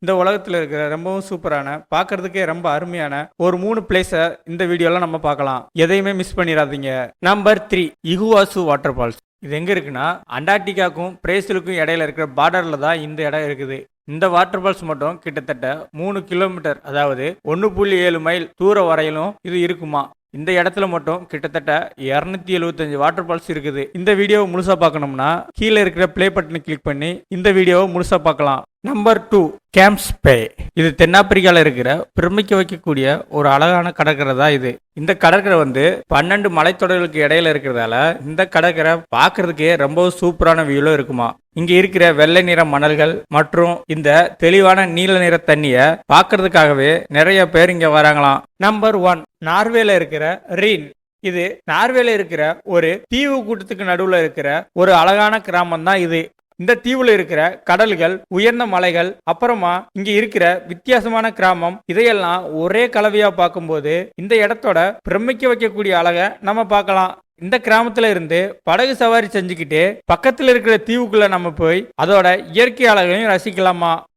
இந்த உலகத்துல இருக்கிற ரொம்பவும் சூப்பரான பார்க்கிறதுக்கே ரொம்ப அருமையான ஒரு 3 பிளேஸை இந்த வீடியோல நம்ம பார்க்கலாம். எதையுமே மிஸ் பண்ணிடாதீங்க. Number 3 Iguazu water falls. இது எங்க இருக்குன்னா அண்டார்டிகாக்கும் பிரேசிலுக்கும் இடையில இருக்கிற பார்டர்ல தான் இந்த இடம் இருக்குது. இந்த வாட்டர் ஃபால்ஸ் மட்டும் கிட்டத்தட்ட 3 கிலோமீட்டர், அதாவது 1.7 மைல் தூரம் வரையிலும் இது இருக்குமா. இந்த இடத்துல மட்டும் கிட்டத்தட்ட 275 வாட்டர் ஃபால்ஸ் இருக்குது. இந்த வீடியோவை முழுசா பார்க்கணும்னா கீழே இருக்கிற பிளே பட்டனை கிளிக் பண்ணி இந்த வீடியோவை முழுசா பார்க்கலாம். நம்பர் 2 கேம்ப்ஸ் பே. இது தென்னாப்பிரிக்கால இருக்கிற பிரமிக்க வைக்கக்கூடிய ஒரு அழகான கடற்கரை தான் இது. இந்த கடற்கரை 12 மலைத்தொடர்களுக்கு இடையில இருக்கிறதால இந்த கடற்கரை பார்க்கறதுக்கே ரொம்ப சூப்பரான வியூல இருக்குமா. இங்க இருக்கிற வெள்ளை நிற மணல்கள் மற்றும் இந்த தெளிவான நீல நிற தண்ணிய பார்க்கறதுக்காகவே நிறைய பேர் இங்க வராங்களாம். நம்பர் 1 நார்வேல இருக்கிற ரீன். இது நார்வேல இருக்கிற ஒரு தீவு கூட்டத்துக்கு நடுவுல இருக்கிற ஒரு அழகான கிராமம் தான் இது. இந்த தீவுல இருக்கிற கடல்கள், உயர்ந்த மலைகள், அப்புறமா இங்க இருக்கிற வித்தியாசமான கிராமம், இதையெல்லாம் ஒரே கலவையா பார்க்கும்போது இந்த இடத்தோட பிரமிக்க வைக்கக்கூடிய அழகை நம்ம பார்க்கலாம். இந்த கிராமத்துல இருந்து படகு சவாரி செஞ்சுக்கிட்டு பக்கத்துல இருக்கிற தீவுக்குள்ள நம்ம போய் அதோட இயற்கை அழகையும் ரசிக்கலாமா.